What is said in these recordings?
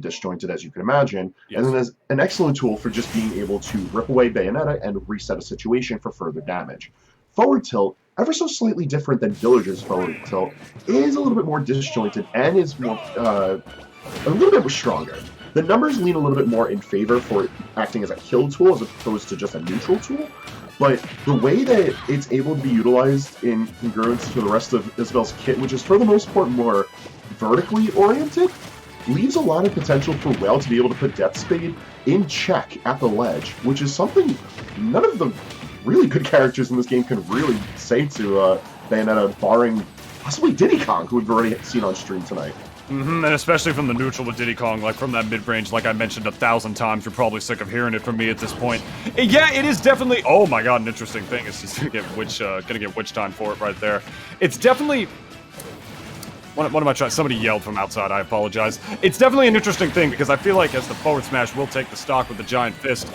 disjointed as you can imagine, Yes. and then there's an excellent tool for just being able to rip away Bayonetta and reset a situation for further damage. Forward tilt, ever so slightly different than Villager's forward tilt, is a little bit more disjointed and is more a little bit stronger. The numbers lean a little bit more in favor for acting as a kill tool as opposed to just a neutral tool, but the way that it's able to be utilized in congruence to the rest of Isabelle's kit, which is for the most part more vertically oriented, leaves a lot of potential for Whale to be able to put Deathspade in check at the ledge, which is something none of the really good characters in this game can really say to Bayonetta, barring possibly Diddy Kong, who we've already seen on stream tonight. And especially from the neutral with Diddy Kong, like from that mid-range, like I mentioned 1,000 times, you're probably sick of hearing it from me at this point. Yeah, it is definitely, oh my god, an interesting thing. It's just gonna get witch time for it right there. It's definitely, what am I trying? Somebody yelled from outside, I apologize. It's definitely an interesting thing, because I feel like as the forward smash will take the stock with the giant fist,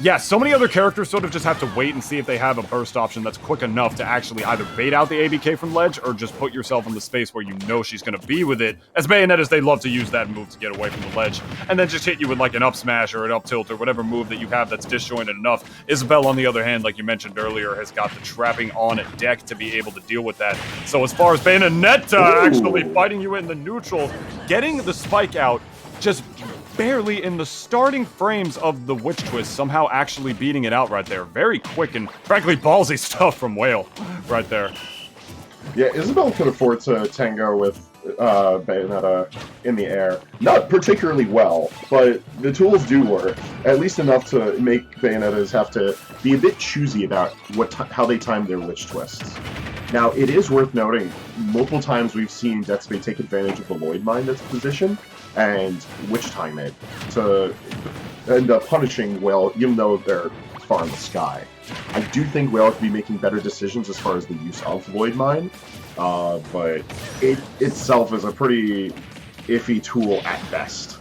yeah, so many other characters sort of just have to wait and see if they have a burst option that's quick enough to actually either bait out the ABK from ledge or just put yourself in the space where you know she's going to be with it. As Bayonettas, they love to use that move to get away from the ledge and then just hit you with like an up smash or an up tilt or whatever move that you have that's disjointed enough. Isabelle, on the other hand, like you mentioned earlier, has got the trapping on deck to be able to deal with that. So as far as Bayonetta actually fighting you in the neutral, getting the spike out, just barely in the starting frames of the Witch Twist, somehow actually beating it out right there. Very quick and, frankly, ballsy stuff from Whale right there. Yeah, Isabelle could afford to tango with Bayonetta in the air. Not particularly well, but the tools do work. At least enough to make Bayonettas have to be a bit choosy about how they time their Witch Twists. Now, it is worth noting, multiple times we've seen Deathspade take advantage of the Void Mine that's positioned, and Witch Time it to end up punishing Whale, even though they're far in the sky. I do think Whale could be making better decisions as far as the use of Void Mine, but it itself is a pretty iffy tool at best.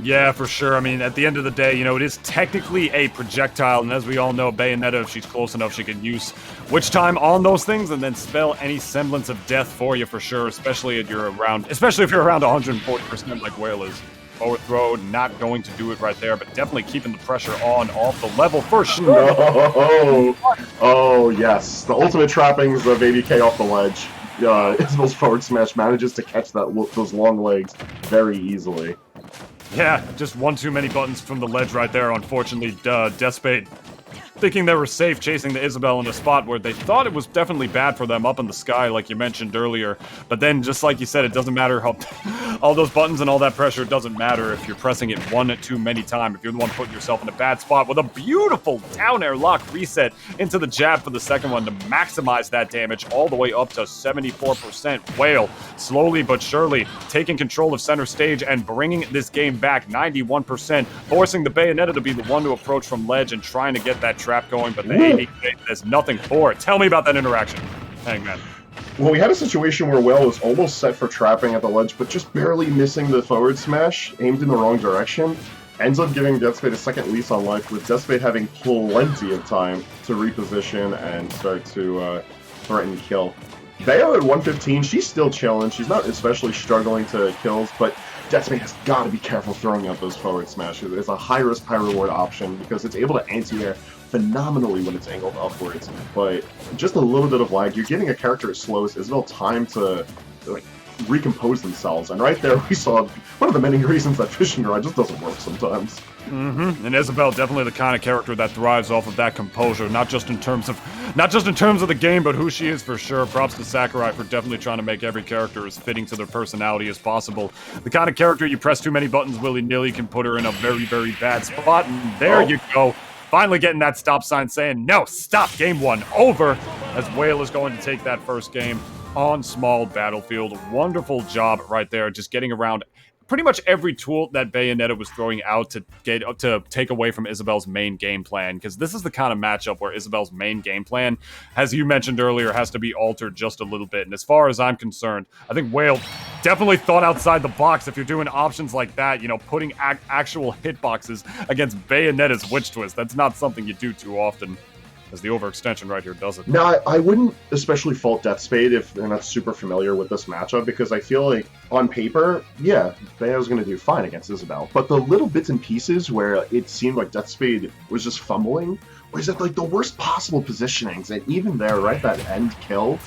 Yeah, for sure. I mean, at the end of the day, you know, it is technically a projectile, and as we all know, Bayonetta, if she's close enough, she can use Witch Time on those things and then spell any semblance of death for you for sure, especially if you're around 140% like Whale is. Forward throw, not going to do it right there, but definitely keeping the pressure on off the level for sure. Oh, yes. The ultimate trappings of ABK off the ledge. Isabelle's forward smash manages to catch those long legs very easily. Yeah, just one too many buttons from the ledge right there. Unfortunately, Deathspade thinking they were safe chasing the Isabelle in a spot where they thought it was definitely bad for them up in the sky, like you mentioned earlier. But then, just like you said, it doesn't matter how all those buttons and all that pressure, it doesn't matter if you're pressing it one too many times. If you're the one putting yourself in a bad spot with a beautiful down air lock reset into the jab for the second one to maximize that damage all the way up to 74%. Whale, slowly but surely, taking control of center stage and bringing this game back 91%, forcing the Bayonetta to be the one to approach from ledge and trying to get that trap going, but the ABK does nothing for it. Tell me about that interaction, Hangman. Well, we had a situation where Whale was almost set for trapping at the ledge, but just barely missing the forward smash, aimed in the wrong direction. Ends up giving Deathspade a second lease on life, with Deathspade having plenty of time to reposition and start to threaten kill. Bayo at 115, she's still chilling. She's not especially struggling to kills, but Deathspade has got to be careful throwing out those forward smashes. It's a high-risk, high-reward option because it's able to anti-air phenomenally when it's angled upwards, but just a little bit of lag, you're giving a character as slow as Isabelle time to recompose themselves, and right there we saw one of the many reasons that fishing rod just doesn't work sometimes. And Isabelle, definitely the kind of character that thrives off of that composure, not just in terms of the game, but who she is for sure. Props to Sakurai for definitely trying to make every character as fitting to their personality as possible. The kind of character you press too many buttons willy-nilly can put her in a very, very bad spot, and there you go. Finally getting that stop sign saying, no, stop, game one, over, as Whale is going to take that first game on small battlefield. Wonderful job right there, just getting around pretty much every tool that Bayonetta was throwing out to take away from Isabelle's main game plan, because this is the kind of matchup where Isabelle's main game plan, as you mentioned earlier, has to be altered just a little bit. And as far as I'm concerned, I think Whale definitely thought outside the box. If you're doing options like that, you know, putting actual hitboxes against Bayonetta's Witch Twist, that's not something you do too often. as the overextension right here does it. Now, I wouldn't especially fault Deathspade if they're not super familiar with this matchup, because I feel like, on paper, yeah, Bayo's going to do fine against Isabelle. But the little bits and pieces where it seemed like Deathspade was just fumbling, was at like the worst possible positionings, and even there, right, that end kill,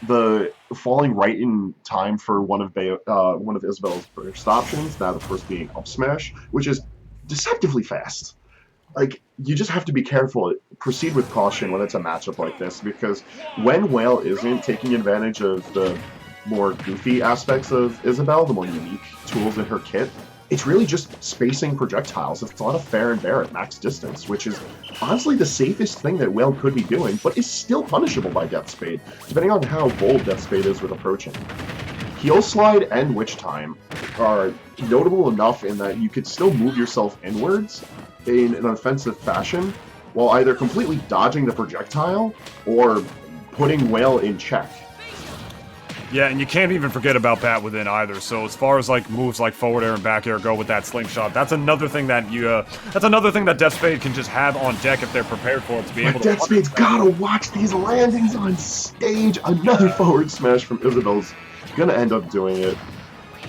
the falling right in time for one of Isabelle's burst options, that of course being up smash, which is deceptively fast. Like, you just have to be careful, proceed with caution when it's a matchup like this, because when Whale isn't taking advantage of the more goofy aspects of Isabelle, the more unique tools in her kit, it's really just spacing projectiles. It's a lot of fair and bare at max distance, which is honestly the safest thing that Whale could be doing, but is still punishable by Deathspade, depending on how bold Deathspade is with approaching. Heel Slide and Witch Time are notable enough in that you could still move yourself inwards in an offensive fashion while either completely dodging the projectile or putting Whale in check. Yeah, and you can't even forget about Bat Within either. So as far as like moves like forward air and back air go with that slingshot, that's another thing that Deathspade can just have on deck if they're prepared for it to be able to. Deathspade's gotta watch these landings on stage. Another forward smash from Isabelle's gonna end up doing it.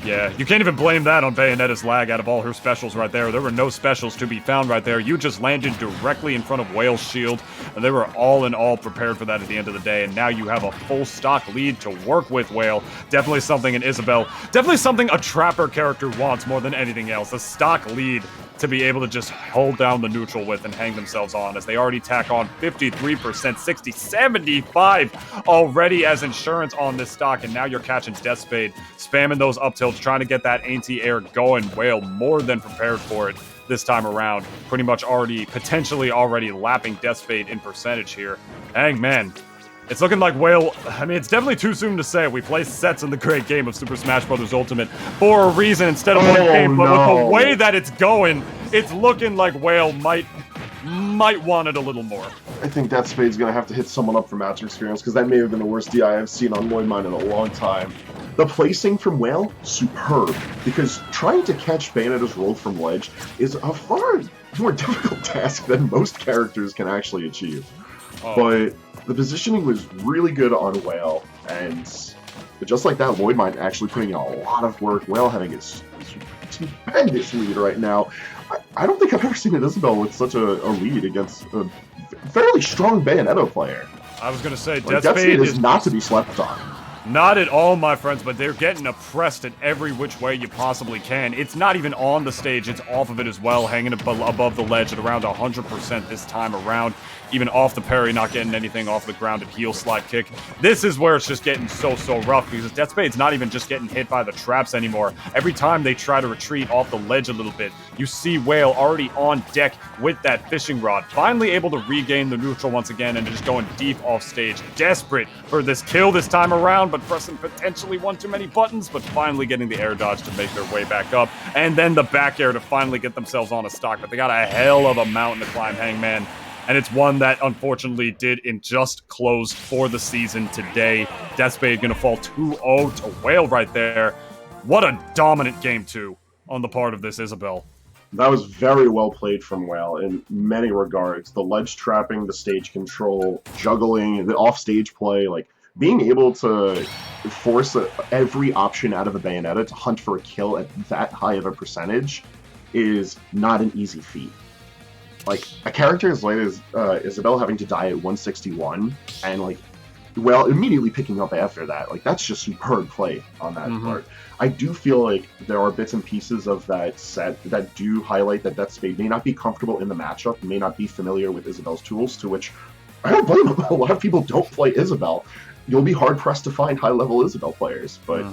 Yeah, you can't even blame that on Bayonetta's lag out of all her specials right there. There were no specials to be found right there. You just landed directly in front of Whale's shield, and they were all in all prepared for that at the end of the day, and now you have a full stock lead to work with Whale. Definitely something in Isabelle. Definitely something a Trapper character wants more than anything else. A stock lead to be able to just hold down the neutral with and hang themselves on, as they already tack on 53%, 60, 75 already as insurance on this stock, and now you're catching Deathspade, spamming those up tilts, trying to get that anti-air going. Whale more than prepared for it this time around, pretty much potentially already lapping Deathspade in percentage here. Dang, man. It's looking like Whale, I mean, it's definitely too soon to say. We play sets in the great game of Super Smash Bros. Ultimate for a reason instead of one game, but with the way that it's going, it's looking like Whale might want it a little more. I think Deathspade's gonna have to hit someone up for match experience, because that may have been the worst DI I've seen on Lloyd Mine in a long time. The placing from Whale, superb, because trying to catch Bayonetta's roll from ledge is a far more difficult task than most characters can actually achieve. But the positioning was really good on Whale, and just like that, Lloyd Mine actually putting in a lot of work. Whale having its stupendous lead right now. I don't think I've ever seen an Isabelle with such a lead against a fairly strong Bayonetta player. I was going to say, Deathspade is not to be slept on. Not at all, my friends, but they're getting oppressed in every which way you possibly can. It's not even on the stage, it's off of it as well, hanging above the ledge at around 100% this time around. Even off the parry, not getting anything off the ground at heel slide kick. This is where it's just getting so rough, because Deathspade's not even just getting hit by the traps anymore. Every time they try to retreat off the ledge a little bit, you see Whale already on deck with that fishing rod, finally able to regain the neutral once again and just going deep off stage. Desperate for this kill this time around, but pressing potentially one too many buttons, but finally getting the air dodge to make their way back up, and then the back air to finally get themselves on a stock. But they got a hell of a mountain to climb, Hangman. And it's one that unfortunately did just close for the season today. Deathspade gonna fall 2-0 to Whale right there. What a dominant game two on the part of this Isabelle. That was very well played from Whale in many regards. The ledge trapping, the stage control, juggling, the off-stage play, like being able to force every option out of a Bayonetta to hunt for a kill at that high of a percentage is not an easy feat. Like, a character as late as Isabelle having to die at 161, and, like, Whale immediately picking up after that, like, that's just superb play on that part. I do feel like there are bits and pieces of that set that do highlight that Deathspade may not be comfortable in the matchup, may not be familiar with Isabelle's tools, to which I don't blame them. A lot of people don't play Isabelle. You'll be hard-pressed to find high-level Isabelle players, but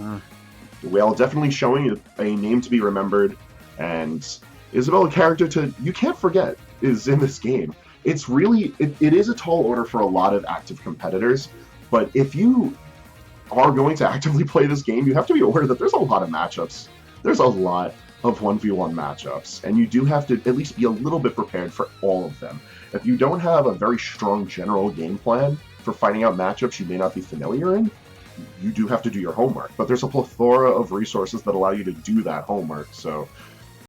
Whale definitely showing a name to be remembered, and Isabelle, a character you can't forget, is in this game. It's really, it is a tall order for a lot of active competitors, but if you are going to actively play this game, you have to be aware that there's a lot of matchups. There's a lot of 1v1 matchups, and you do have to at least be a little bit prepared for all of them. If you don't have a very strong general game plan for finding out matchups you may not be familiar in, you do have to do your homework. But there's a plethora of resources that allow you to do that homework, so